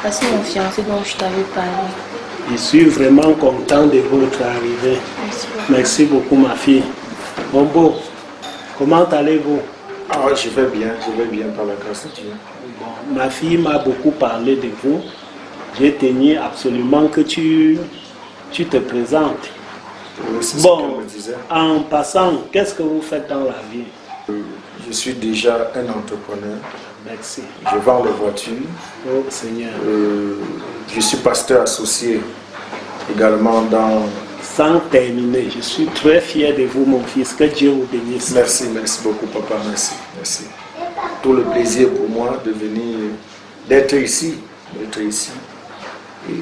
C'est mon fiancé dont je t'avais parlé. Je suis vraiment content de votre arrivée. Merci beaucoup, ma fille. Bombo, comment allez-vous? Ah, je vais bien par la grâce de Dieu. Bon, ma fille m'a beaucoup parlé de vous. J'ai tenu absolument que tu te présentes. Oui, c'est bon, ce qu'elle me disait. En passant, qu'est-ce que vous faites dans la vie? Je suis déjà un entrepreneur. Merci. Je vends les voitures. Oh Seigneur. Je suis pasteur associé également dans... Sans terminer, je suis très fier de vous, mon fils. Que Dieu vous bénisse. Merci beaucoup, papa. Merci. Tout le plaisir pour moi de venir, d'être ici. Et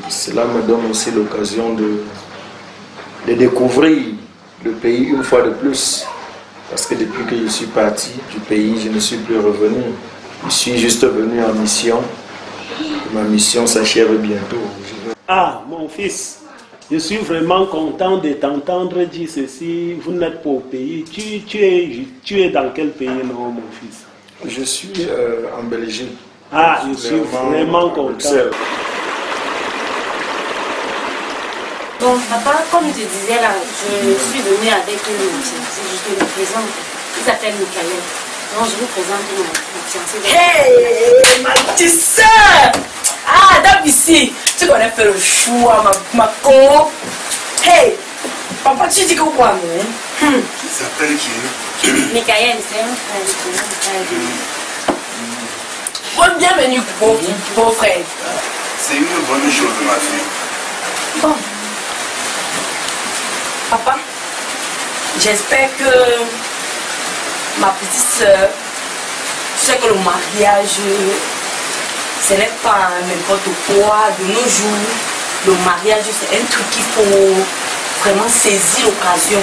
cela me donne aussi l'occasion de découvrir le pays une fois de plus. Parce que depuis que je suis parti du pays, je ne suis plus revenu. Je suis juste venu en mission. Ma mission s'achève bientôt. Ah, mon fils, je suis vraiment content de t'entendre dire ceci. Vous n'êtes pas au pays. Tu es dans quel pays, non, mon fils? Je suis en Belgique. Ah, je suis vraiment content. Bon, papa, comme je te disais là, je suis venue avec mon fiancé. Je te le présente. Il s'appelle Michael. Donc, je vous présente mon fiancé. Hey, ma petite soeur! Ah, d'abord ici, tu connais faire le choix, ma co. Hey, papa, tu dis que quoi, mais? Il s'appelle qui? Michael, c'est un frère. Bon, bienvenue, beau frère. C'est une bonne chose, ma fille. Bon. Papa, j'espère que ma petite soeur, tu sais que le mariage, ce n'est pas n'importe quoi. De nos jours, le mariage, c'est un truc qu'il faut vraiment saisir l'occasion.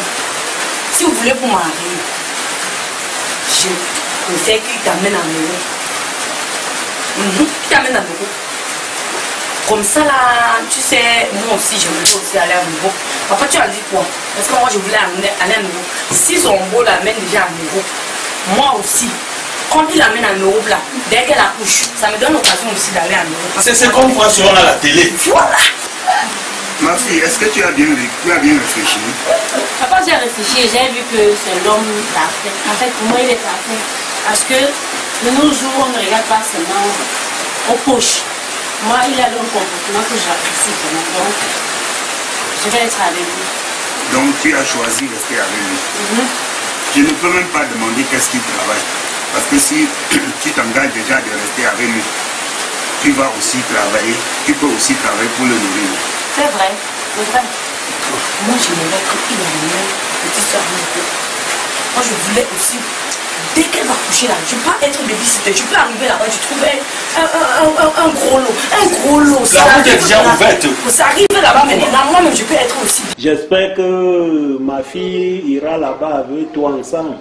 Si vous voulez vous marier, je préfère qu'il t'amène à Meroux. Qu'il t'amène à Meroux. Comme ça là, tu sais, moi aussi je voulais aussi aller à Meroux. Papa, tu as dit quoi? Parce que moi je voulais aller à Meroux. Si son beau l'amène déjà à Meroux, moi aussi, quand il l'amène à Meroux là, dès qu'elle accouche, ça me donne l'occasion aussi d'aller à Meroux. C'est ce qu'on voit souvent à la télé. Voilà! Ma fille, est-ce que tu as bien réfléchi? Papa, j'ai réfléchi et j'ai vu que c'est l'homme parfait. En fait, pour moi, il est parfait. Parce que de nos jours, on ne regarde pas seulement aux poches. Moi, il a un comportement que j'apprécie vraiment. Donc, je vais être avec lui. Donc tu as choisi de rester avec lui. Je ne peux même pas demander qu'est-ce qu'il travaille. Parce que si tu t'engages déjà de rester avec lui, tu vas aussi travailler, tu peux aussi travailler pour le nourrir. C'est vrai, c'est vrai. Moi, j'aimerais qu'il amène petite soeur. Moi, je voulais aussi, dès qu'elle va coucher là, je ne peux pas être babysitter. Je peux arriver là-bas, je trouve un gros lot. Un gros lot. La route est déjà ouverte. Ça arrive là-bas maintenant. Moi-même, je peux être aussi. J'espère que ma fille ira là-bas avec toi ensemble.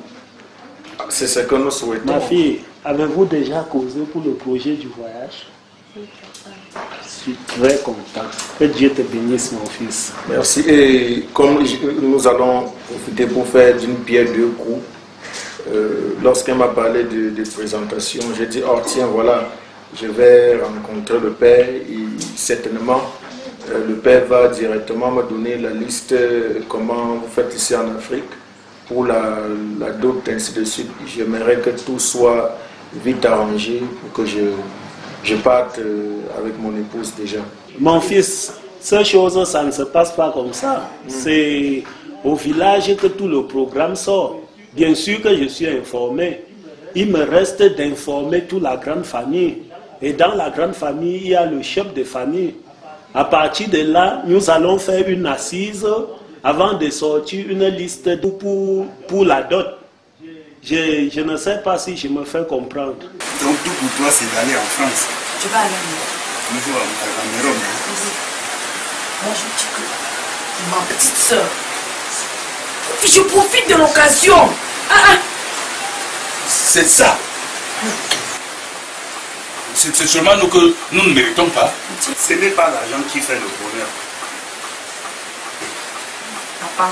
C'est ce que nous souhaitons. Ma fille, avez-vous déjà causé pour le projet du voyage? Je suis très content. Que Dieu te bénisse, mon fils. Merci. Et comme nous allons profiter pour faire d'une pierre deux coups, lorsqu'elle m'a parlé de présentation, j'ai dit, oh tiens, voilà, je vais rencontrer le père et certainement, le père va directement me donner la liste, comment vous faites ici en Afrique, pour la dot, ainsi de suite. J'aimerais que tout soit vite arrangé pour que je parte avec mon épouse déjà. Mon fils, ces choses, ça ne se passe pas comme ça. C'est au village que tout le programme sort. Bien sûr que je suis informé. Il me reste d'informer toute la grande famille. Et dans la grande famille, il y a le chef de famille. À partir de là, nous allons faire une assise avant de sortir une liste pour la dot. Je ne sais pas si je me fais comprendre. Donc tout pour toi, c'est d'aller en France. Je vais aller à Nous à Cameroun. Moi, je dis que ma petite soeur, je profite de l'occasion. C'est ça. C'est seulement nous que nous ne méritons pas. Ce n'est pas l'argent qui fait le bonheur. Papa,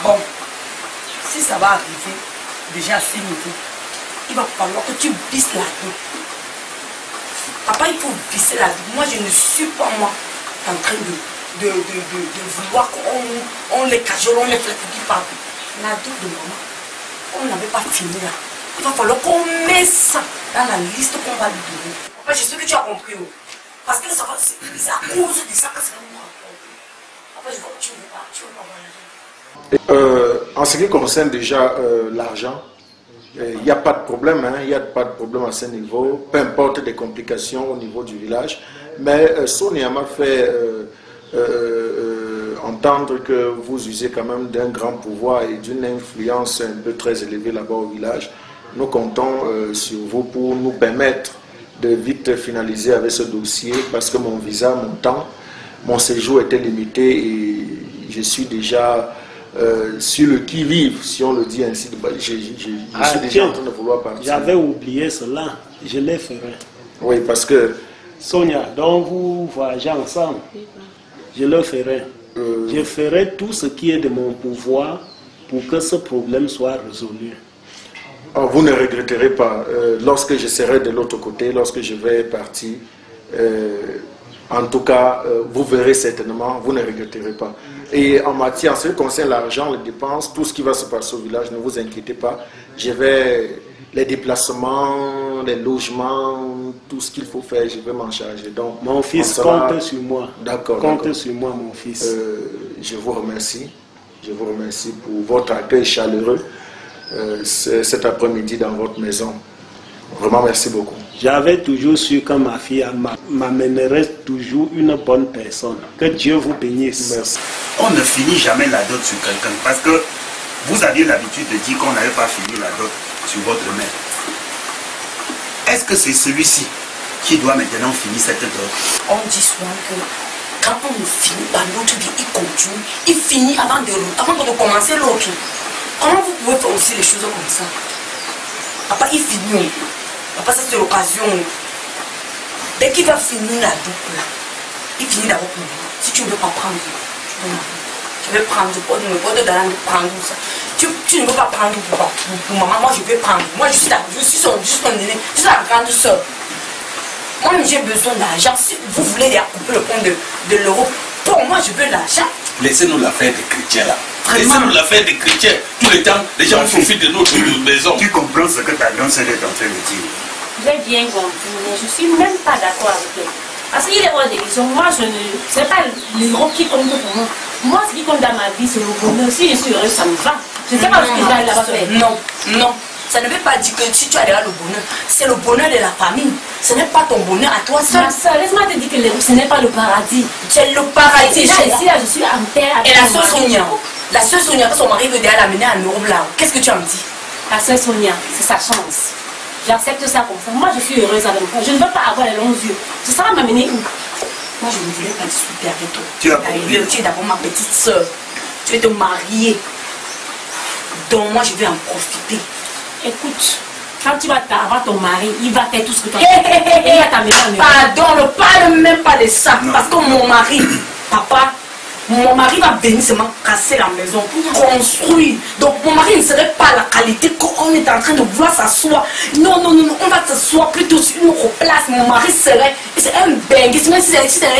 bon, si ça va arriver, déjà à ce niveau, il va falloir que tu bisses la vie. Papa, il faut visser la vie. Moi, je ne suis pas, moi, en train de vouloir qu'on les cajole, on les fait partout. La douce de maman, on n'avait pas fini là. Il va falloir qu'on mette ça dans la liste qu'on va lui donner. Papa, je sais que tu as compris. Parce que ça va, c'est à cause de ça que ça va nous rapporter. Papa, je vois que tu ne veux pas voir l'argent. En ce qui concerne déjà l'argent, il n'y a pas de problème, il n'y a pas de problème à ce niveau, peu importe des complications au niveau du village. Mais Sonia m'a fait entendre que vous usez quand même d'un grand pouvoir et d'une influence un peu très élevée là-bas au village. Nous comptons sur vous pour nous permettre de vite finaliser avec ce dossier parce que mon visa, mon temps, mon séjour était limité et je suis déjà sur le qui-vive, si on le dit ainsi. Je suis déjà en train de vouloir partir. J'avais oublié cela, je l'ai fait. Oui, parce que... Sonia, donc vous voyagez ensemble, je le ferai. Je ferai tout ce qui est de mon pouvoir pour que ce problème soit résolu. Oh, vous ne regretterez pas. Lorsque je serai de l'autre côté, lorsque je vais partir, en tout cas, vous verrez certainement, vous ne regretterez pas. Et en matière, en ce qui concerne l'argent, les dépenses, tout ce qui va se passer au village, ne vous inquiétez pas. Je vais, les déplacements, les logements, tout ce qu'il faut faire, je vais m'en charger. Donc, mon fils, compte sur moi. D'accord. Compte sur moi, mon fils. Je vous remercie. Je vous remercie pour votre accueil chaleureux cet après-midi dans votre maison. Vraiment, merci beaucoup. J'avais toujours su que ma fille m'amènerait toujours une bonne personne. Que Dieu vous bénisse. Merci. On ne finit jamais la dot sur quelqu'un parce que vous aviez l'habitude de dire qu'on n'avait pas fini la dot sur votre mère. Est-ce que c'est celui-ci qui doit maintenant finir cette dot? On dit souvent que quand on finit par l'autre vie, il continue, il finit avant de commencer l'autre. Comment vous pouvez faire aussi les choses comme ça? Papa, il finit. Papa, ça c'est l'occasion. Dès qu'il va finir la double, il finit d'abord pour moi. Si tu ne veux pas prendre, je vais prendre. Je peux te donner prendre ça. Tu ne veux pas prendre pour maman, moi je vais prendre. Moi je suis son aîné, je suis la grande soeur. Moi j'ai besoin d'argent. Si vous voulez couper le compte de l'euro, pour moi je veux l'argent. Laissez-nous l'affaire des chrétiens là. Laissez-nous l'affaire des chrétiens. Tout le temps, les gens profitent de notre maison. Tu comprends ce que ta grande sœur est en train de dire? J'ai bien compris, mais je ne suis même pas d'accord avec elle. Parce qu'il est hors de question. Moi, ce n'est pas l'euro qui compte pour moi. Moi, ce qui compte dans ma vie, c'est le bonheur. Si je suis heureuse, ça me va. Je ne sais pas ce que j'allais là-bas faire. Non, non. Ça ne veut pas dire que si tu as déjà le bonheur, c'est le bonheur de la famille. Ce n'est pas ton bonheur à toi seul. Ma soeur, laisse-moi te dire que ce n'est pas le paradis. C'est le paradis. Là, je suis en terre. Et la soeur Sonia, que son mari veut déjà l'amener à Europe là. Qu'est-ce que tu en dis? La soeur Sonia, c'est sa chance. J'accepte ça comme ça. Moi, je suis heureuse avec moi. Je ne veux pas avoir les longs yeux. Ça va m'amener où? Moi, je ne voulais pas discuter avec toi. Tu as compris. Tu es d'abord ma petite soeur. Tu veux te marier. Donc, moi, je vais en profiter. Écoute, quand tu vas avoir ton mari, il va faire tout ce que tu as fait. Il va t'amener en Europe. Pardon, ne parle même pas de ça. Non. Parce que mon mari, papa, mon mari va venir seulement casser la maison, construire. Donc mon mari ne serait pas la qualité qu'on est en train de vouloir s'asseoir. Non, non, non, on va s'asseoir plutôt sur une autre place. Mon mari serait un bengue. Même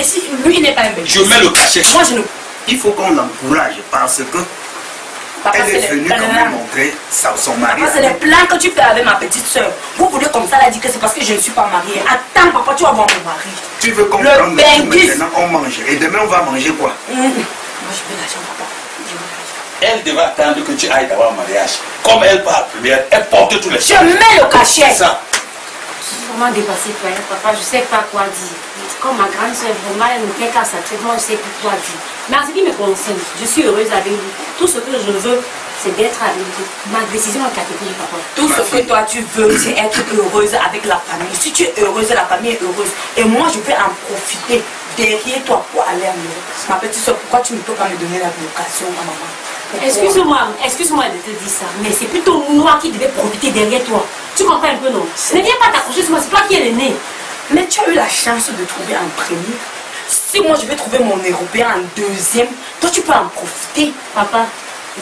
si lui il n'est pas un bengue. Je mets le cachet. Moi je ne... Il faut qu'on l'encourage parce que Papa, elle est venue quand même montrer son mari. Papa, c'est les plans que tu fais avec ma petite soeur. Vous voulez comme ça la dire que c'est parce que je ne suis pas mariée. Attends, papa, tu vas voir mon mari. Tu veux qu'on prenne maintenant, on mange. Et demain, on va manger quoi? Moi, je veux l'argent, papa. Elle devait attendre que tu ailles d'avoir un mariage. Comme elle part première, elle porte tous les choses. Je mets le cachet. Ça. Je suis vraiment dépassée, papa. Je ne sais pas quoi dire. Comme ma grande soeur, vraiment, elle me fait qu'à sa tête, moi, je ne sais plus quoi dire. Mais en ce qui me concerne, je suis heureuse avec vous. Tout ce que je veux, c'est d'être avec vous. Ma décision est catégorique, papa. Tout ce que toi tu veux, c'est être heureuse avec la famille. Si tu es heureuse, la famille est heureuse. Et moi, je vais en profiter derrière toi pour aller à Europe. Ma petite soeur, pourquoi tu ne peux pas me donner la vocation à maman? Excuse-moi de te dire ça, mais c'est plutôt moi qui devais profiter derrière toi. Tu comprends un peu, non? Ne viens pas t'accrocher sur moi, c'est toi qui es l'aîné. Mais tu as eu la chance de trouver en premier. Si moi je vais trouver mon européen en deuxième, toi tu peux en profiter. Papa,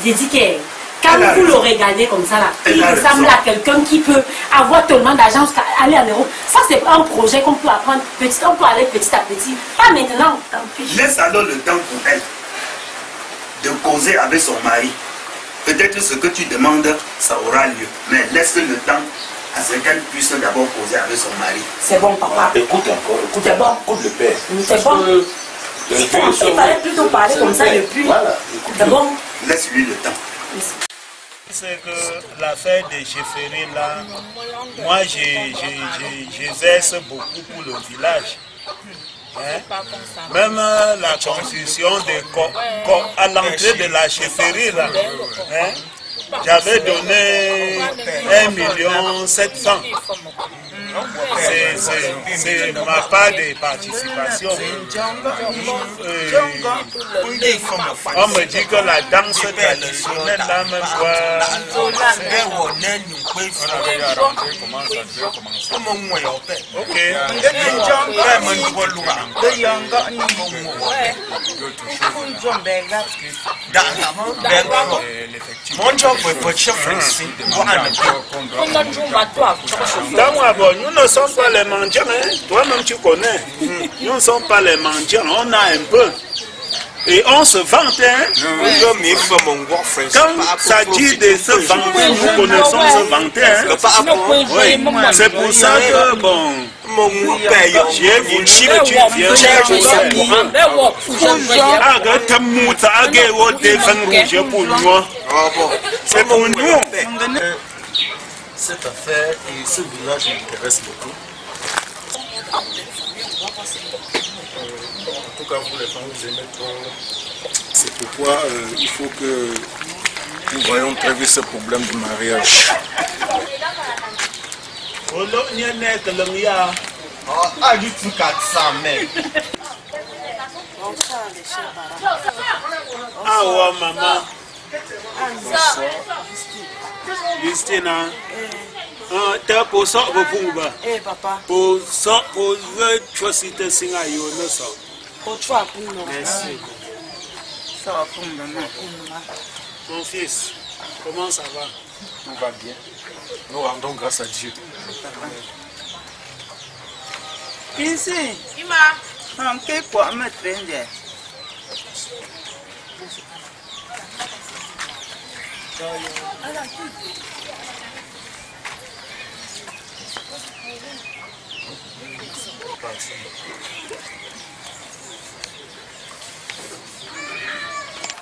j'ai dit que Quand vous le regardez comme ça, là, il ressemble à quelqu'un qui peut avoir tellement d'argent jusqu'à aller en Europe. Ça, c'est un projet qu'on peut apprendre petit, on peut aller petit à petit. Pas maintenant. Laisse alors le temps pour elle de causer avec son mari. Peut-être ce que tu demandes, ça aura lieu. Mais laisse le temps à ce qu'elle puisse d'abord causer avec son mari. C'est bon, papa. Écoute encore, écoute, C'est bon. écoute le père. C'est bon. Il fallait plutôt parler comme ça depuis. Voilà, C'est bon. Laisse-lui le temps. C'est que l'affaire des chefferies là, moi j'exerce beaucoup pour le village. Hein? Même la construction des à l'entrée de la chefferie là, hein? J'avais donné 1,7 million. C'est ma part de participation. On me dit que la danse traditionnelle là même nous ne sommes pas les mendiants, hein? Toi-même tu connais. Nous ne sommes pas les mendiants, on a un peu. Et on se vante, hein? Quand ça dit de se vanter, nous connaissons se vanter, hein? Oui. C'est pour ça que, bon, j'ai voulu que tu viennes. C'est pour nous. Cette affaire et ce village m'intéresse beaucoup. En tout cas, vous les femmes, vous aimez trop. C'est pourquoi il faut que nous voyons très vite ce problème du mariage. Ah ouais, maman. Justina, t'es pour ça, Eh, papa. pour ça, pour tu citer Singa Yonosa. Pour toi, pour nous. Merci. Ça va pour nous. Mon fils, comment ça va? Tout va bien. Nous rendons grâce à Dieu. Ici, on peut pas me traîner.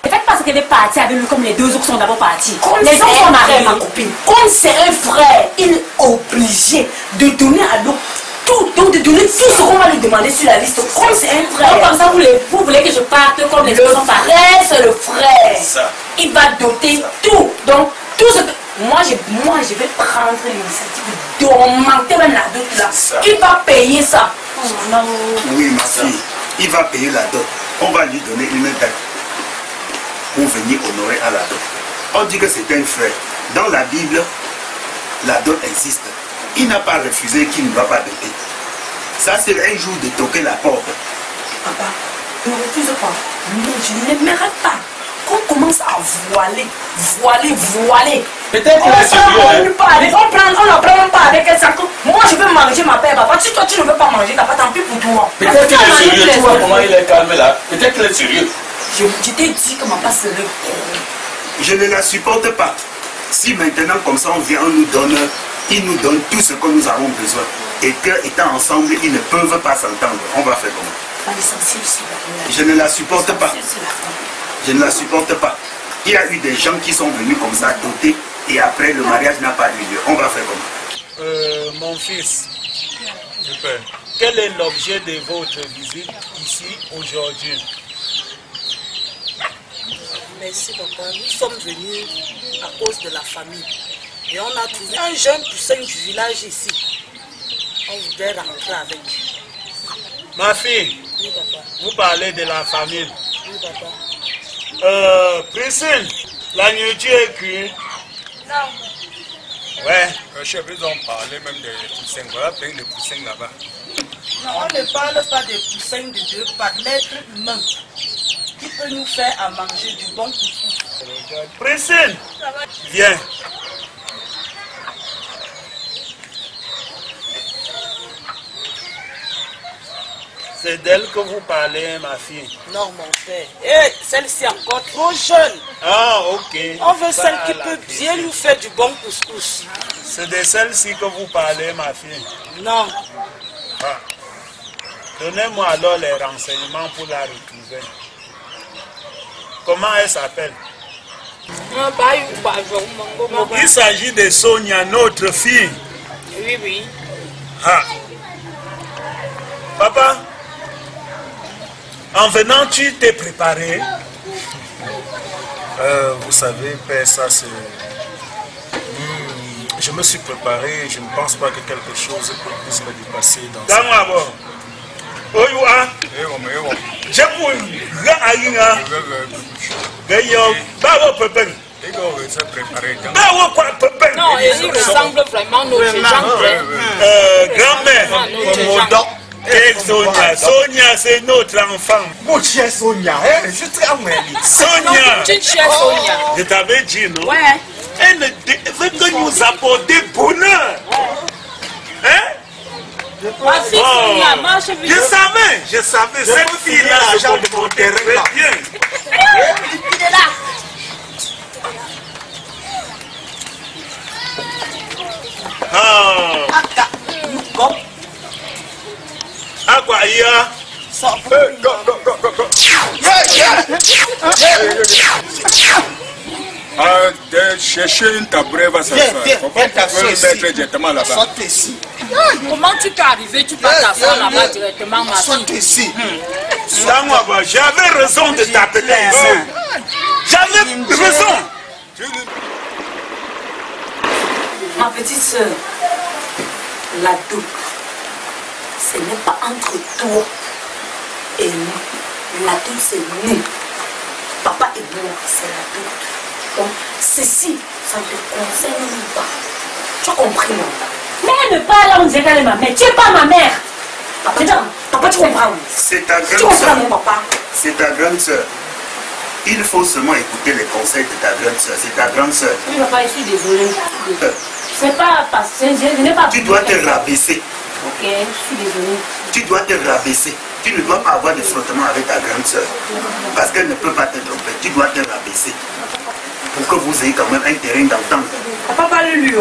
Faites pas ce qu'elle est partie avec lui comme les deux autres sont d'abord partis. Les Les gens autres sont mariés. ma copine. Comme c'est un frère, il est obligé de donner à l'autre tout, donc de donner tout ce qu'on va lui demander sur la liste. Comme c'est un Donc frère. comme ça, vous voulez que je parte comme les Le autres sont partis. frère, c'est le frère. Ça. Il va doter tout. Donc, tout ce que. Moi, je vais prendre l'initiative d'augmenter même la dot là. Il va payer ça. Oh, non. Oui, ma fille, il va payer la dot. On va lui donner une date pour venir honorer à la dot. On dit que c'est un frère. Dans la Bible, la dot existe. Il n'a pas refusé qu'il ne doit pas doter. Ça, c'est un jour de toquer la porte. Papa, ne refuse pas. Mais je n'aimerais pas qu'on commence à voiler. Peut-être qu'il est sérieux. On n'en prend pas avec elle. Moi, je veux manger ma paix, papa. Si toi, tu ne veux pas manger, papa, tant pis pour toi. Peut-être qu'il est sérieux. Tu vois comment il est calme là. Peut-être qu'il est sérieux. Je t'ai dit que ma passe serait. Je ne la supporte pas. Si maintenant, comme ça, on vient, il nous donne tout ce que nous avons besoin. Et qu'étant ensemble, ils ne peuvent pas s'entendre. On va faire comment? L'essentiel, c'est la Je ne la supporte pas. c'est la famille. Je ne la supporte pas. Il y a eu des gens qui sont venus comme ça dotés et après le mariage n'a pas eu lieu. On va faire comment? Mon fils, quel est l'objet de votre visite ici aujourd'hui? Merci papa, nous sommes venus à cause de la famille. Et on a trouvé un jeune poussin du village ici. On voudrait rentrer avec. Ma fille, Oui papa, vous parlez de la famille. oui papa. Priscille, la nourriture est cuite. Non. Ouais. Chef, ils ont parlé même des poussins. Voilà plein de poussins là-bas. Non, on ne parle pas des poussins de Dieu par l'être humain qui peut nous faire à manger du bon couscous. Priscille, viens. C'est d'elle que vous parlez, ma fille. Non, mon père. Eh, celle-ci est encore trop jeune. Ah, ok. On veut Ça, celle qui la peut Priscille. bien nous faire du bon couscous. C'est de celle-ci que vous parlez, ma fille. Non. Ah. Donnez-moi alors les renseignements pour la retrouver. Comment elle s'appelle? Il s'agit de Sonia, notre fille. Oui, oui. Ah. Papa, en venant, tu t'es préparé? Vous savez, père, ça c'est... Je me suis préparé, je ne pense pas que quelque chose puisse me dépasser dans ça. Non, il ressemble vraiment à notre genre. Grand-mère, Sonia, c'est notre enfant. Mon cher Sonia, je suis très emmêlé. Sonia, Tu es Sonia. je t'avais dit, non? Ouais. Elle veut que nous apporter bonheur. Hein? Ma fille Sonia, marche vite. Je savais, cette fille-là se comportait très bien. Il est là. Ah. Aguaïa. Chercher une tabouret va s'asseoir. Faut pas le mettre directement là-bas. Comment tu peux arriver? Tu peux t'asseoir là-bas directement, ma fille. Ici. J'avais raison de t'appeler ici. J'avais raison. Ma petite soeur, la doute, ce n'est pas entre toi et nous. La doute, c'est nous. Papa et moi, c'est la doute. Donc, ceci, ça ne te concerne pas. Tu as compris, non? Mais elle me parle, on disait qu'elle est ma mère. Tu n'es pas ma mère. Papa, tu comprends? C'est ta Tu grande comprends, soeur. mon papa? C'est ta grande soeur. Il faut seulement écouter les conseils de ta grande soeur. C'est ta grande soeur. Oui, papa, je suis désolée. C'est pas parce que je n'ai pas... Tu dois te rabaisser. Ok, je suis désolée. Tu dois te rabaisser. Tu ne dois pas avoir de frottement avec ta grande soeur. Parce qu'elle ne peut pas te tromper. Tu dois te rabaisser. Pour que vous ayez quand même un terrain d'entente. Papa, parle-lui.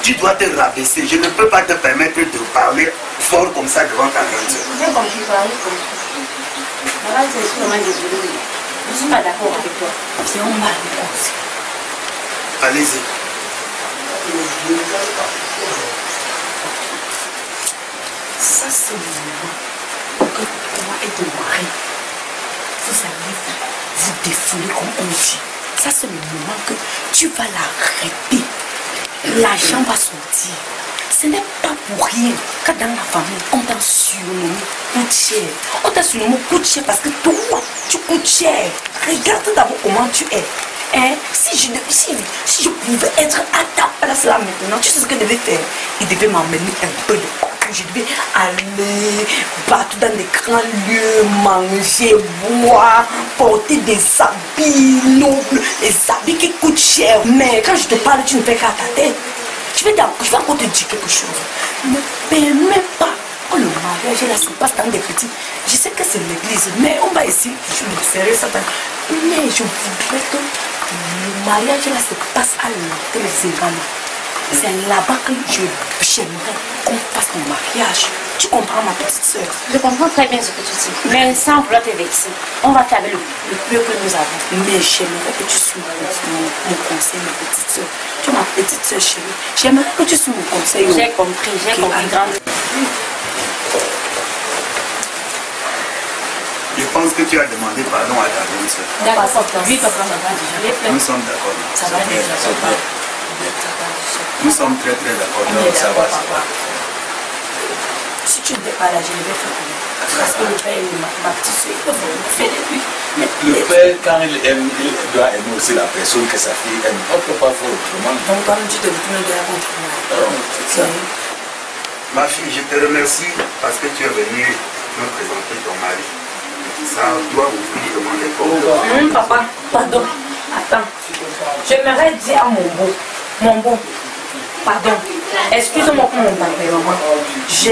Tu dois te rabaisser. Je ne peux pas te permettre de parler fort comme ça devant ta grande soeur. J'ai compris, parler comme ça. Maman, je suis vraiment désolée. Je ne suis pas d'accord avec toi. C'est un mal de pensée. Allez-y. Ça, c'est le moment que toi et ton mari, vous allez vous défouler comme on dit. Ça, c'est le moment que tu vas l'arrêter. L'argent va sortir. Ce n'est pas pour rien que dans la famille, on t'a surnommé coûte cher. On t'a surnommé coûte cher parce que toi, tu coûtes cher. Regarde d'abord comment tu es. Hein? Si je pouvais être à ta place là maintenant, tu sais ce que je devais faire? Il devait m'emmener un peu de coca. Je devais aller battre dans des grands lieux, manger, boire, porter des habits nobles, des habits qui coûtent cher. Mais quand je te parle, tu ne fais qu'à ta tête. Je vais encore te dire quelque chose. Ne permets pas que le mariage là se passe dans des petits. Je sais que c'est l'église, mais on va essayer de serrer ça. Mais je voudrais que le mariage là se passe à l'hôtel Zévana. C'est là-bas que j'aimerais qu'on fasse mon mariage. Tu comprends, ma petite soeur? Je comprends très bien ce que tu dis. Mais sans vouloir te vexer, on va faire avec le peu que nous avons. Mais j'aimerais que tu suives mon conseil, ma petite soeur. Tu es ma petite soeur chérie. J'aimerais que tu suives mon conseil. J'ai compris, grande. Je pense que tu as demandé pardon à ta grande soeur. D'accord, oui, papa, maman, déjà. Nous sommes d'accord. Ça va déjà, papa. Nous sommes très d'accord. Donc ça va. Si tu ne fais pas là, je ne vais faire rien. Parce que le père et ma petite soeur, ils peuvent faire des lui. Le père, quand il aime, il doit aimer aussi la personne que sa fille aime. On ne peut pas faire autrement. Donc, quand tu te retournes de la contre moi. C'est ça. Ma fille, je te remercie parce que tu es venue me présenter ton mari. Ça doit ouvrir les portes. Papa, pardon. Attends, j'aimerais dire à mon beau, pardon, excuse-moi pour mon tempérament. Je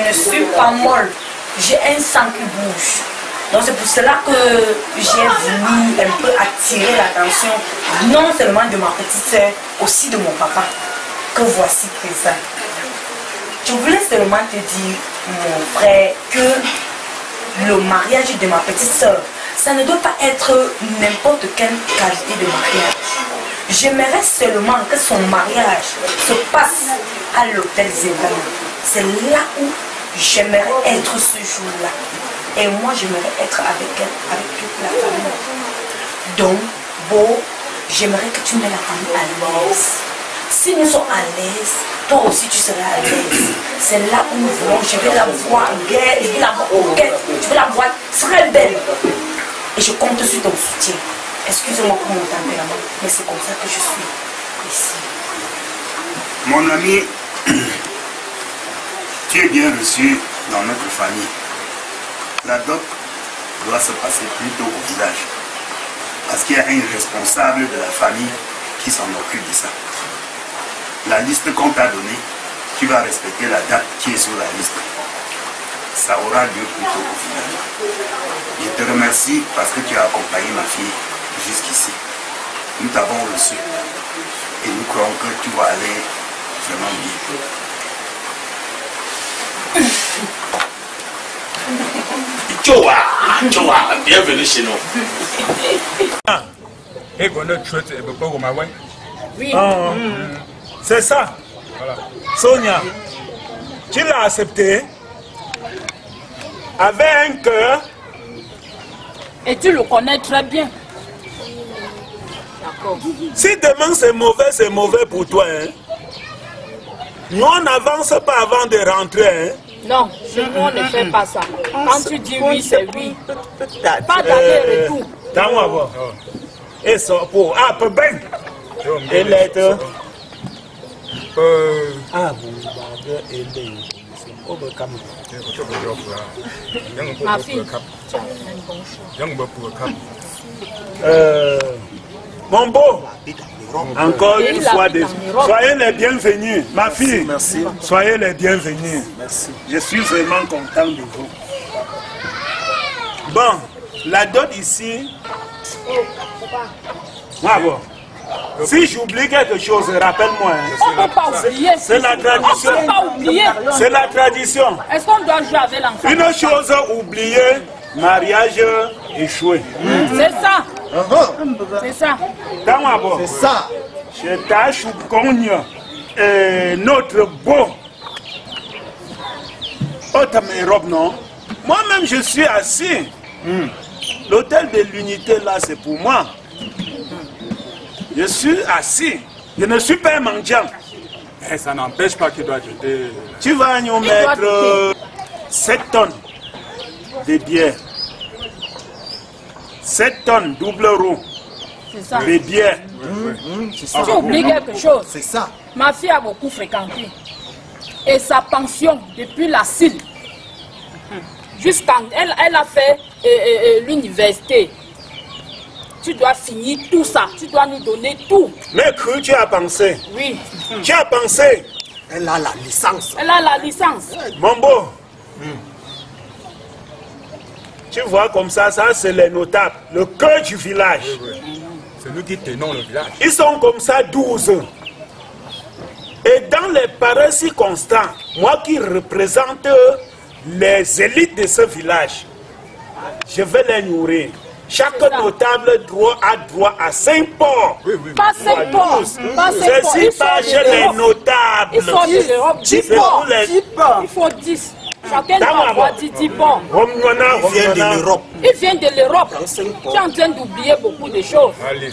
ne suis pas molle, j'ai un sang qui bouge. Donc c'est pour cela que j'ai voulu un peu attirer l'attention, non seulement de ma petite soeur, aussi de mon papa, que voici présent. Je voulais seulement te dire, mon frère, que le mariage de ma petite soeur, ça ne doit pas être n'importe quelle qualité de mariage. J'aimerais seulement que son mariage se passe à l'hôtel Zéban. C'est là où j'aimerais être ce jour-là. Et moi, j'aimerais être avec elle, avec toute la famille. Donc, Beau, j'aimerais que tu mets la famille à l'aise. Si nous sommes à l'aise, toi aussi tu seras à l'aise. C'est là où nous voulons. Je vais la voir gaie, je vais la voir coquette, je vais la voir très belle. Et je compte sur ton soutien. Excuse-moi pour mon tempérament, mais c'est comme ça que je suis ici. Mon ami, tu es bien reçu dans notre famille. La dot doit se passer plutôt au village. Parce qu'il y a un responsable de la famille qui s'en occupe de ça. La liste qu'on t'a donnée, tu vas respecter la date qui est sur la liste. Ça aura lieu plutôt au village. Je te remercie parce que tu as accompagné ma fille jusqu'ici. Nous t'avons reçu. Et nous croyons que tu vas aller vraiment bien. Tchoua, bienvenue chez nous. Oui. C'est ça. Voilà. Sonia, tu l'as accepté avec un cœur. Et tu le connais très bien. D'accord. Si demain c'est mauvais pour toi. Hein? Nous on n'avance pas avant de rentrer. Hein? Non, chez nous on ne fait pas ça. Quand tu dis oui, c'est oui. Pas d'aller-retour. Et ça pour ben. Et lettre. Ma fille. Mon beau, encore une fois, soyez les bienvenus. Ma fille, merci. Soyez les bienvenus. Merci. Je suis vraiment content de vous. Bon, la dot ici. Bravo. Si j'oublie quelque chose, rappelle-moi. On ne peut pas oublier. C'est la tradition. On ne peut pas oublier. C'est la tradition. Est-ce qu'on doit jouer avec l'enfant? Une chose oubliée, mariage échoué. C'est ça. C'est ça. C'est ça. Je tâche ou cogne notre beau. Oh, t'as mes robes, non? Moi-même, je suis assis. L'hôtel de l'unité, là, c'est pour moi. Je suis assis. Je ne suis pas un mendiant. Et ça n'empêche pas qu'il doit jeter. Tu vas nous mettre 7 tonnes de bière. 7 tonnes, double roue. C'est ça. De bière. Tu oublies quelque chose. C'est ça. Ma fille a beaucoup fréquenté. Et sa pension depuis la CIL, jusqu'à elle a fait l'université. Tu dois finir tout ça. Tu dois nous donner tout. Mais que tu as pensé? Oui. Tu as pensé? Elle a la licence. Elle a la licence. Mon beau. Tu vois comme ça c'est les notables, le cœur du village. Oui. C'est nous qui tenons le village. Ils sont comme ça 12. Et dans les pareils circonstants, moi qui représente les élites de ce village, je vais les nourrir. Chaque notable a droit à 5 porcs. Pas 5 porcs. C'est pas chez les notables. Il faut de l'Europe. 10 porcs. Il faut 10. Chacun doit avoir 10 porcs. Il vient de l'Europe. Il vient de l'Europe. Tu es en train d'oublier beaucoup de choses. Allez,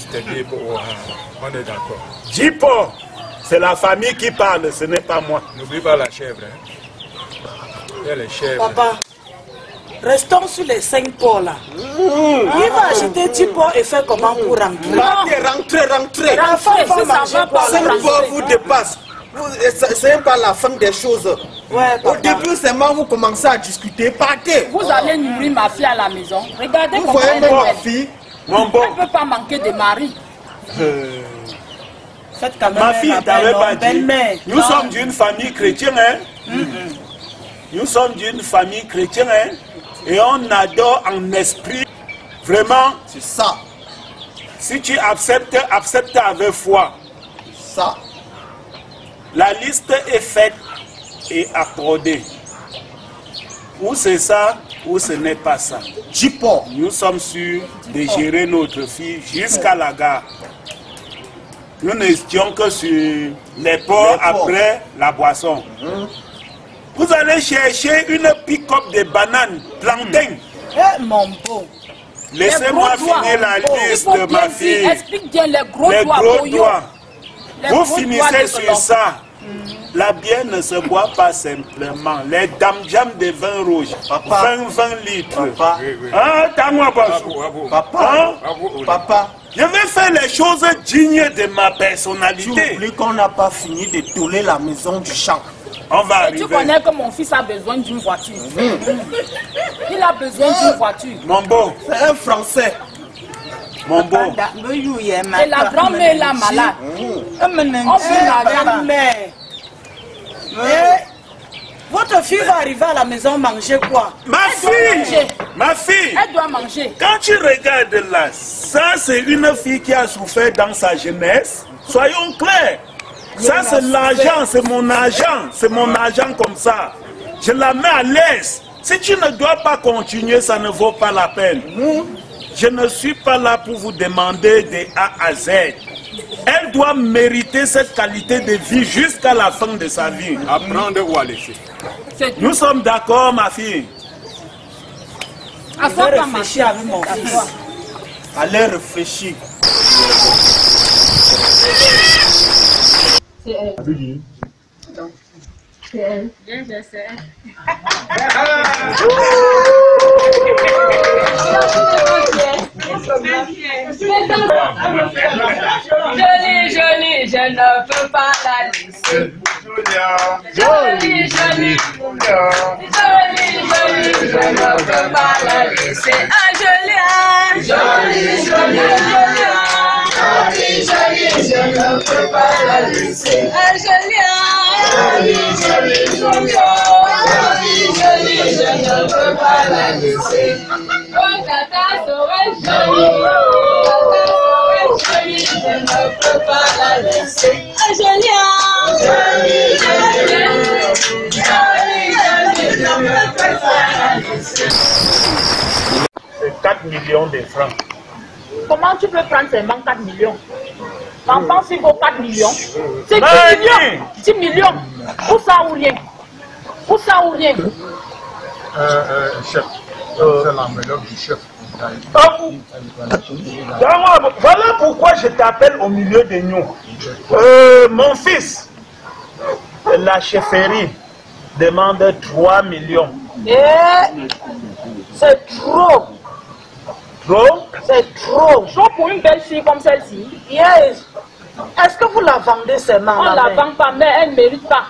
on est d'accord. 10 porcs. C'est la famille qui parle, ce n'est pas moi. N'oublie pas la chèvre. Il y a les chèvres. Papa, restons sur les 5 porcs là. Il va acheter 10 porcs et faire comment pour rentrer? Rentrez. La femme va manger quoi? 5 porcs vous dépasse. C'est pas la fin des choses. Au début, c'est moi vous commencez à discuter. Partez. Vous allez nourrir ma fille à la maison. Regardez vous comment voyez elle est ma belle. fille. Mon bon. Elle ne peut pas manquer de mari. Ma fille t'avait pas dit. Nous sommes d'une famille chrétienne, hein? Nous sommes d'une famille chrétienne, hein? Et on adore en esprit. Vraiment. C'est ça. Si tu acceptes, accepte avec foi. Ça. La liste est faite et accordée. Ou c'est ça, ou ce n'est pas ça. Nous sommes sûrs de gérer notre fille jusqu'à la gare. Nous n'étions que sur les ports après la boisson. Vous allez chercher une pick-up de bananes, plantain. Mon beau. Laissez-moi finir la liste, ma fille. Explique bien les gros doigts. Vous finissez sur ça. La bière ne se boit pas simplement. Les dam-jam de vin rouge, 20 litres. Papa. Hein, Papa. Je vais faire les choses dignes de ma personnalité. Tu oublies qu'on n'a pas fini de tourner la maison du champ. On va arriver. Tu connais que mon fils a besoin d'une voiture. Il a besoin d'une voiture. Mon beau. C'est un Français. Mon beau. Et la grand-mère est là malade. On veut l'argent. Votre fille va arriver à la maison manger quoi? Ma fille. Elle doit manger. Quand tu regardes là, ça c'est une fille qui a souffert dans sa jeunesse. Soyons clairs. Ça c'est l'argent, c'est mon argent comme ça. Je la mets à l'aise. Si tu ne dois pas continuer, ça ne vaut pas la peine. Je ne suis pas là pour vous demander de A à Z. Elle doit mériter cette qualité de vie jusqu'à la fin de sa vie. Apprendre ou à laisser. Nous sommes d'accord, ma fille. Je vais réfléchir avec mon fils. Allez réfléchir. C'est elle. C'est elle. Bien, je sais. Jolie, je ne peux pas la laisser. Jolie, je ne peux pas la laisser. Ah, Julia. Jolie, je ne peux pas la laisser. Ah, Julia. Jolie, je ne peux pas la laisser. Oh, tata, jolie, je ne peux pas la laisser. Ah, Julia. Je ne peux pas la laisser. C'est 4 millions de francs. Comment tu peux prendre seulement 4 millions? L'enfant, s'il vaut 4 millions. C'est 10 millions. 10 millions. Où ça ou rien? Où ça ou rien? Chef, c'est l'enveloppe du chef. Voilà pourquoi je t'appelle au milieu de nous. Mon fils, la chefferie demande 3 millions. C'est trop. Trop? C'est trop. Trop pour une belle fille comme celle-ci. Yes. Est-ce que vous la vendez seulement? On ne la vend pas, mais elle ne mérite pas.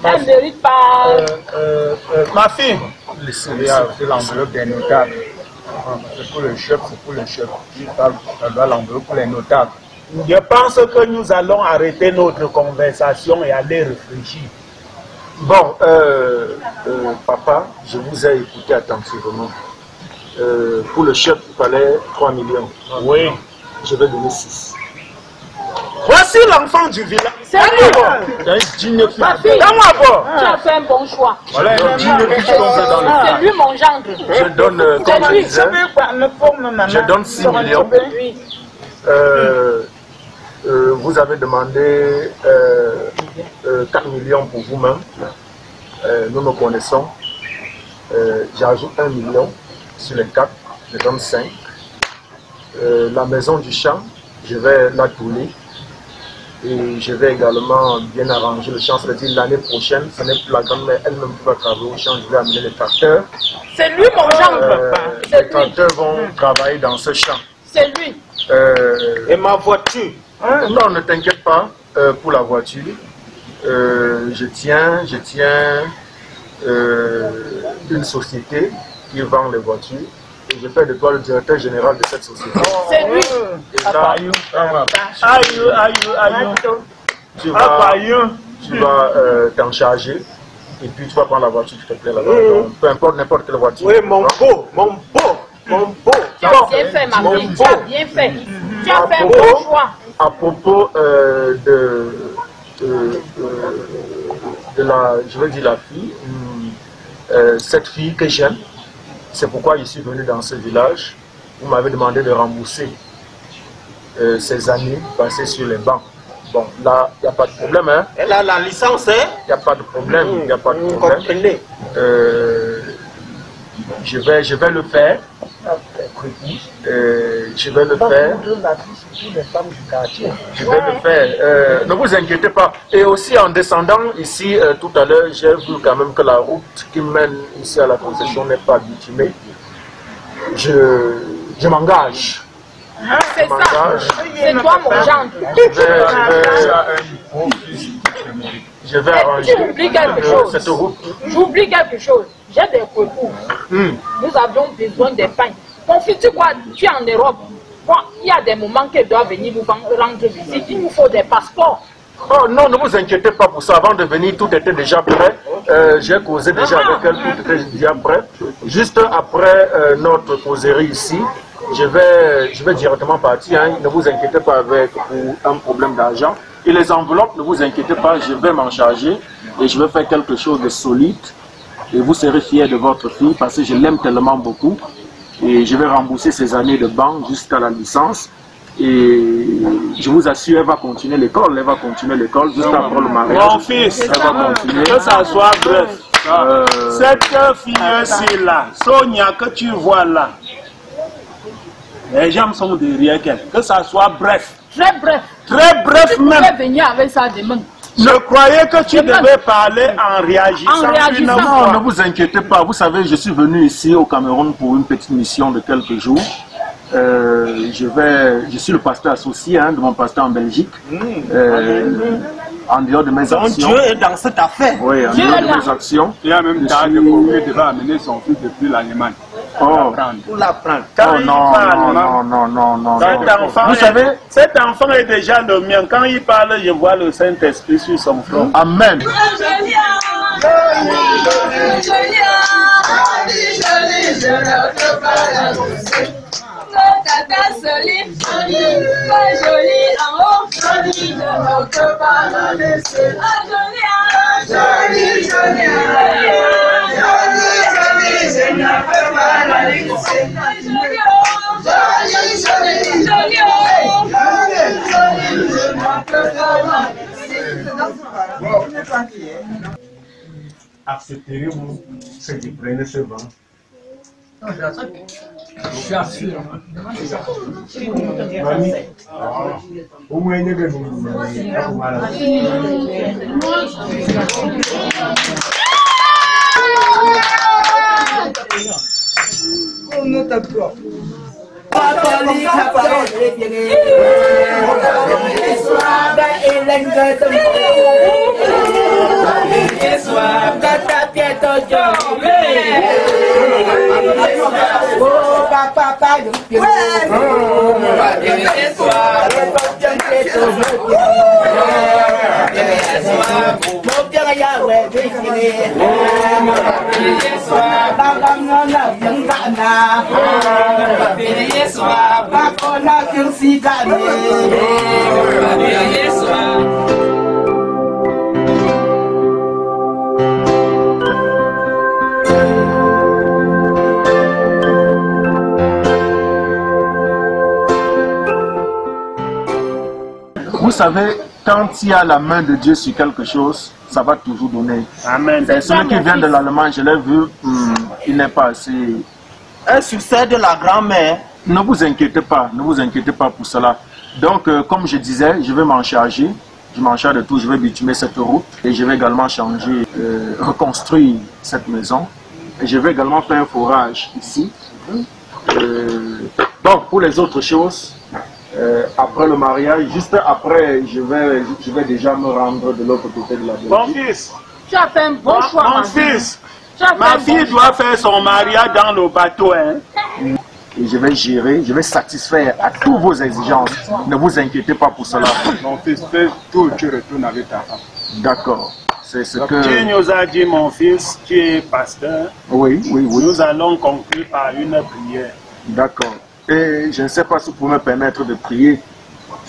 Elle ne mérite pas. Ma fille. Il y a aussi l'enveloppe des notables. C'est pour le chef, c'est pour le chef. Elle doit l'enveloppe pour les notables. Je pense que nous allons arrêter notre conversation et aller réfléchir. Bon, papa, je vous ai écouté attentivement. Pour le chef, il fallait 3 millions. Oui. Je vais donner 6. Voici l'enfant du village. C'est lui. C'est un digne fils. Ma fille, tu as fait un bon choix. Voilà un digne fils qu'on fait dans le C'est temps. lui mon gendre. Je donne, comme je disais, je donne 6 millions. Vous avez demandé 4 millions pour vous-même. Nous nous connaissons. J'ajoute 1 million sur les 4. Je donne 5. La maison du champ, je vais la tourner. Et je vais également bien arranger le champ. C'est-à-dire l'année prochaine, ce n'est plus la grand-mère elle-même qui va travailler au champ. Je vais amener les tracteurs. C'est lui mon gendre. Les tracteurs vont travailler dans ce champ. C'est lui. Et ma voiture? Non, ne t'inquiète pas pour la voiture. Je tiens une société qui vend les voitures et je fais de toi le directeur général de cette société. C'est lui. Tu vas t'en charger et puis tu vas prendre la voiture, tu te plais là-bas. Peu importe n'importe quelle voiture. Oui, mon beau. Tu as bien fait, ma fille. Tu as bien fait. Tu as fait un bon choix. À propos de la, je veux dire la fille, cette fille que j'aime, c'est pourquoi je suis venu dans ce village. Vous m'avez demandé de rembourser ces années passées sur les bancs. Bon, là, il n'y a pas de problème. Hein? Elle a la licence, hein? Il n'y a pas de problème. Il n'y a pas de problème. Comprenez. Je vais le faire. Je vais le faire. Je vais le faire. Ne vous inquiétez pas. Et aussi en descendant ici tout à l'heure, j'ai vu quand même que la route qui mène ici à la concession n'est pas bitumée. Je m'engage. C'est ça. C'est toi mon gendre. Je vais arranger cette route. J'oublie quelque chose. J'ai des concours. Nous avions besoin des pains. Mon fils, tu crois, tu es en Europe. Bon, il y a des moments qu'elle doit venir nous rendre visite. Il nous faut des passeports. Oh non, ne vous inquiétez pas pour ça. Avant de venir, tout était déjà prêt. J'ai causé déjà avec elle, tout était déjà prêt. Juste après notre causerie ici, je vais directement partir. Hein. Ne vous inquiétez pas avec pour un problème d'argent. Et les enveloppes, ne vous inquiétez pas, je vais m'en charger et je vais faire quelque chose de solide. Et vous serez fiers de votre fille parce que je l'aime tellement beaucoup. Et je vais rembourser ses années de banque jusqu'à la licence. Et je vous assure, elle va continuer l'école. Elle va continuer l'école juste après le mariage. Mon fils, elle va continuer. Que ça soit bref. Cette fille-ci là, Sonia que tu vois là, les gens sont derrière elle. Que ça soit bref. Très bref. Très bref même. Tu peux venir avec ça demain. Je croyais que tu devais parler en réagissant. Non, ne vous inquiétez pas. Vous savez, je suis venu ici au Cameroun pour une petite mission de quelques jours. Je suis le pasteur associé de mon pasteur en Belgique. En dehors de mes actions. Dieu est dans cette affaire. Oui, en dehors de mes actions. Il y a même temps que Koumé devait amener son fils depuis l'Allemagne. Oh. Pour l'apprendre. Non. Vous savez, cet enfant est déjà le mien. Quand il parle, je vois le Saint-Esprit sur son front. Amen. Tata solide, pas jolie en haut, jolie, je ne peux pas la laisser. Jolie, je ne peux pas la laisser. Accepterez-vous ceux qui prennent ce vent? Je suis assuré. Au moins, il y a Vous savez, quand il y a la main de Dieu sur quelque chose, ça va toujours donner. Amen. Et celui qui vient de l'Allemagne, je l'ai vu, il n'est pas assez... Un succès de la grand-mère. Ne vous inquiétez pas pour cela. Donc, comme je disais, je vais m'en charger. Je m'en charge de tout, je vais bitumer cette route. Et je vais également changer, reconstruire cette maison. Et je vais également faire un forage ici. Donc, pour les autres choses... après le mariage, juste après, je vais déjà me rendre de l'autre côté de la Belgique. Mon fils, tu as fait un bon choix. Mon fils, ma fille doit faire son mariage dans le bateau. Hein. et je vais gérer, je vais satisfaire à toutes vos exigences. Ne vous inquiétez pas pour cela. Mon fils, fais tout, tu retournes avec ta femme. D'accord. C'est ce que... Tu nous as dit, mon fils, tu es pasteur. Oui, oui, oui. Nous allons conclure par une prière. D'accord. Et je ne sais pas si vous pouvez me permettre de prier.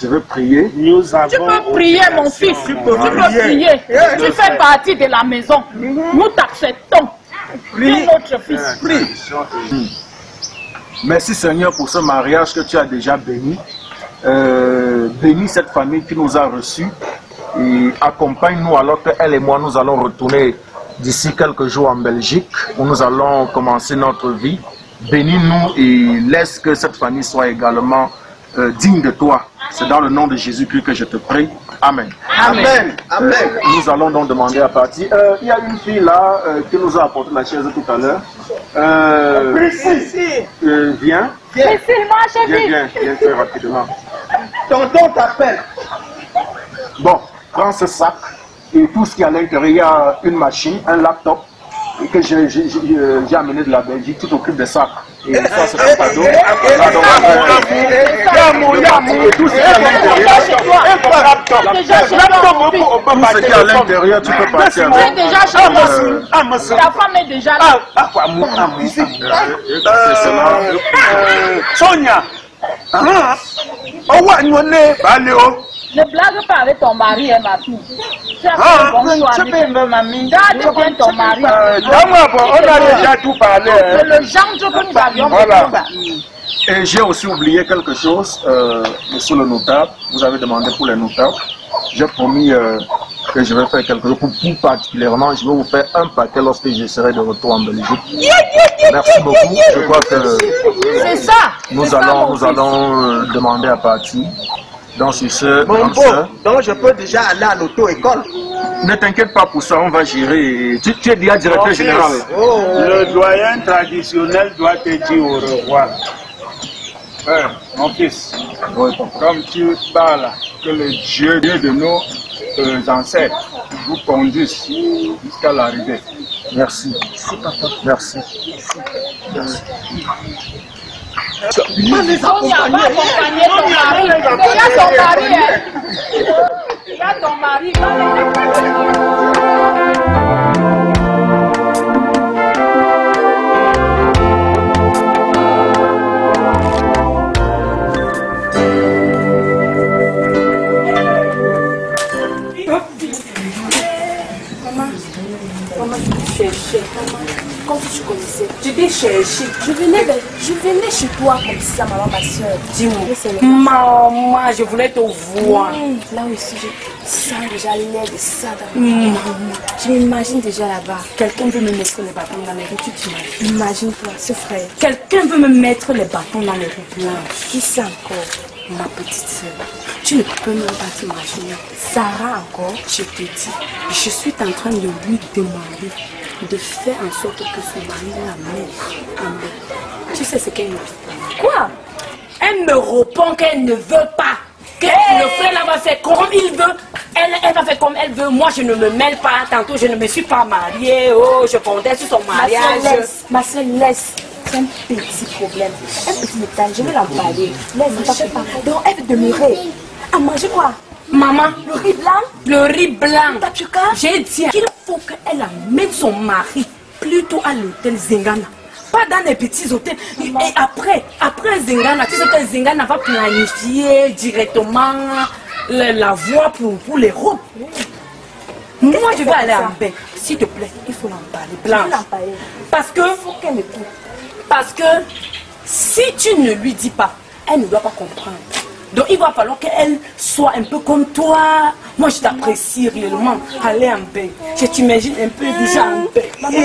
Je veux prier. Nous avons... Tu peux prier, mon fils. Tu peux prier. Tu fais partie de la maison. Nous t'acceptons. Prie notre fils. Prie. Merci Seigneur pour ce mariage que tu as déjà béni. Bénis cette famille qui nous a reçus. Et accompagne-nous alors qu'elle et moi, nous allons retourner d'ici quelques jours en Belgique, où nous allons commencer notre vie. Bénis-nous et laisse que cette famille soit également digne de toi. C'est dans le nom de Jésus-Christ que je te prie. Amen. Amen. Amen. Nous allons donc demander à partir. Il y a une fille là qui nous a apporté la chaise tout à l'heure. Viens. Viens très rapidement. Tonton t'appelle. Bon, prends ce sac et tout ce qui est à l'intérieur. Il y a une machine, un laptop et que j'ai amené de la Belgique. Tu t'occupes de ça. Et ça, c'est un cadeau. Tout ce qui est à l'intérieur, tu peux partir. Tu es déjà chez moi. Ta femme est déjà là. C'est cela. Sonia. Ne blague pas avec ton mari, ma fille. Tu as fait un bon choix. Mamie. Garde bien ton mari. On a déjà tout parlé. C'est le genre que nous avions. Voilà. Et j'ai aussi oublié quelque chose, monsieur le notable. Vous avez demandé pour les notables. J'ai promis que je vais faire quelque chose. Pour particulièrement, je vais vous faire un paquet lorsque je serai de retour en Belgique. Merci beaucoup. Je crois que c'est ça. Nous allons demander à partir. Donc, sur ce, donc je peux déjà aller à l'auto-école. Ne t'inquiète pas pour ça, on va gérer. Tu es déjà directeur général. Le doyen traditionnel doit te dire au revoir. Mon fils, comme tu parles, que le Dieu de nos ancêtres vous conduise jusqu'à l'arrivée. Merci. Merci. Merci. Sonia, va accompagner ton mari. Déjà ton mari. Déjà ton mari. Maman, je te cherchais. Comme si tu connaissais. Tu t'es cherché. Je venais chez toi comme ça, maman, ma soeur. Dis-moi. Maman, je voulais te voir. Là aussi, je sens déjà l'air de ça dans maman. Je m'imagine déjà là-bas. Quelqu'un veut me mettre les bâtons dans les roues, tu t'imagines. Imagine-toi, ce frère. Quelqu'un veut me mettre les bâtons dans les roues blanches. Qui c'est encore? Ma petite soeur. Tu ne peux même pas t'imaginer. Sarah encore, je te dis, je suis en train de lui demander de faire en sorte que son mari l'amène en bas. Tu sais ce qu'elle me dit? Quoi? Elle me répond qu'elle ne veut pas. Que le frère là va faire comme il veut. Elle va faire comme elle veut. Moi, je ne me mêle pas. Tantôt, je ne me suis pas mariée. Oh, je comptais sur son mariage. Ma soeur, laisse. C'est un petit problème. Un petit détail. Je vais l'en parler. Laisse, pas. Donc, elle veut demeurer. À manger quoi? Maman, le riz blanc? Le riz blanc. J'ai dit qu'il faut qu'elle amène son mari plutôt à l'hôtel Zingana. Pas dans les petits hôtels. Et après Zingana, tu sais que Zingana va planifier directement la voie pour les robes. Moi, je vais aller en bain. S'il te plaît, il faut l'en parler. Blanche. Parce que, parce que si tu ne lui dis pas, elle ne doit pas comprendre. Donc il va falloir qu'elle soit un peu comme toi. Moi je t'apprécie réellement. Aller en bain. Je t'imagine un peu déjà en bain. Maman,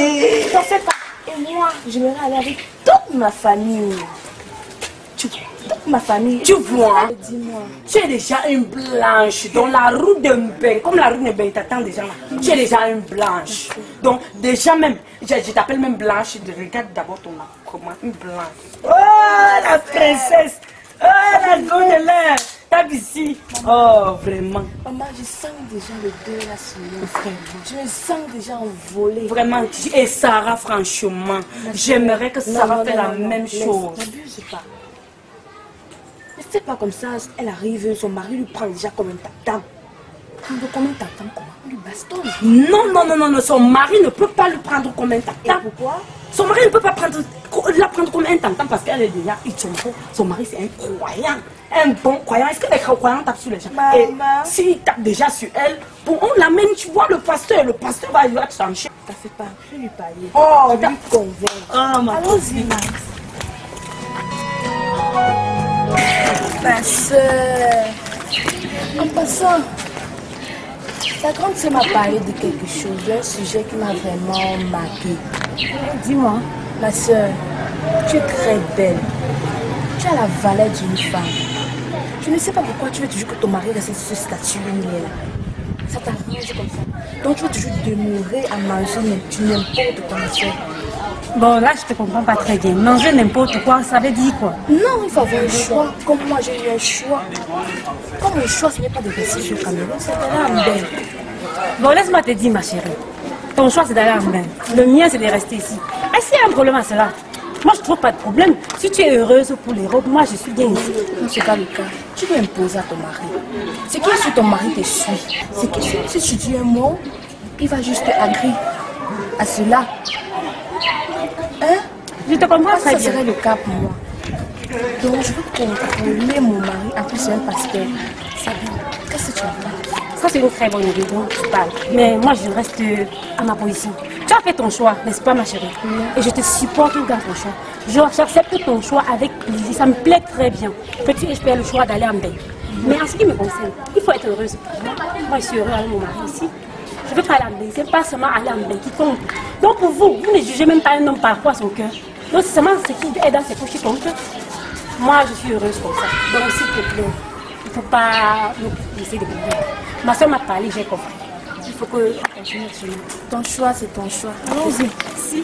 t'en fais pas. Et moi, je vais aller avec toute ma famille. Toute ma famille. Tu vois, hein? Dis-moi. Tu es déjà une blanche. Dans la roue d'un bain. Comme la roue d'un bain t'attend déjà là. Tu es déjà une blanche. Donc déjà même, je t'appelle même blanche. Regarde d'abord ton comment une blanche. Oh la princesse. Oh la Godelère. tape ici. Oh, vraiment. Maman, je sens déjà le deuil là sur moi. Vraiment. Je me sens déjà envolée. Vraiment. Et Sarah, franchement, j'aimerais que Sarah fasse la même chose. N'abuse pas. Ne fais pas comme ça. Elle arrive, son mari lui prend déjà comme un tatam. Comme un tatam, comment? On lui bastonne. Non, son mari ne peut pas lui prendre comme un tatam. Pourquoi? Son mari ne peut pas la prendre comme un tatam parce qu'elle est déjà Ichombo. Son mari, c'est un croyant. Un bon croyant. Est-ce que les croyants tapent sur les gens? Et s'il tape déjà sur elle, bon, on l'amène, tu vois, le pasteur va lui changer. Ça fait pas, je vais lui parler. Oh, je vais lui convaincre. Allons-y. Ma soeur, en passant, ta grande sœur m'a parlé de quelque chose, d'un sujet qui m'a vraiment marqué. Dis-moi, ma soeur, tu es très belle. Tu as la valeur d'une femme. Je ne sais pas pourquoi tu veux toujours que ton mari reste sur ce statut où il est là. Ça t'arrange comme ça. Donc tu veux toujours demeurer à manger n'importe quoi, ma soeur. Bon, là, je te comprends pas très bien. Manger n'importe quoi, ça veut dire quoi? Non, il faut avoir un choix. Comme moi, j'ai eu un choix. Comme mon choix, ce n'est pas de rester sur le Cameroun, c'est d'aller en Belle. Bon, laisse-moi te dire, ma chérie. Ton choix, c'est d'aller en Belle. Le mien, c'est de rester ici. Est-ce qu'il y a un problème à cela? Moi, je trouve pas de problème. Si tu es heureuse pour les robes, moi, je suis bien ici. Non, c'est pas le cas. Tu dois imposer à ton mari. Ce qui est sur ton mari te suit. C'est que si tu dis un mot, il va juste agir à cela. Hein? Je te comprends très bien. Ça serait le cas pour moi. Donc, je veux contrôler mon mari. En plus, c'est un pasteur. Sabine, qu'est-ce que tu as fait? Ça, c'est une très bonne idée dont tu parles. Mais moi, je reste à ma position. Tu as fait ton choix, n'est-ce pas, ma chérie? Et je te supporte dans ton choix. J'accepte ton choix avec plaisir. Ça me plaît très bien que tu aies fait le choix d'aller en Belle. Mais en ce qui me concerne, il faut être heureuse. Moi, je suis heureuse avec mon mari ici. Je veux pas aller en Belle. C'est pas seulement aller en Belle qui compte. Donc, pour vous, vous ne jugez même pas un homme par quoi son cœur. Donc, c'est seulement ce qui est dans ses poches qui compte. Moi, je suis heureuse comme ça. Donc, s'il te plaît, il ne faut pas nous laisser de problèmes. Ma soeur m'a parlé, j'ai compris. Il faut qu'on continue sur nous. Ton choix, c'est ton choix. Allons-y. Si.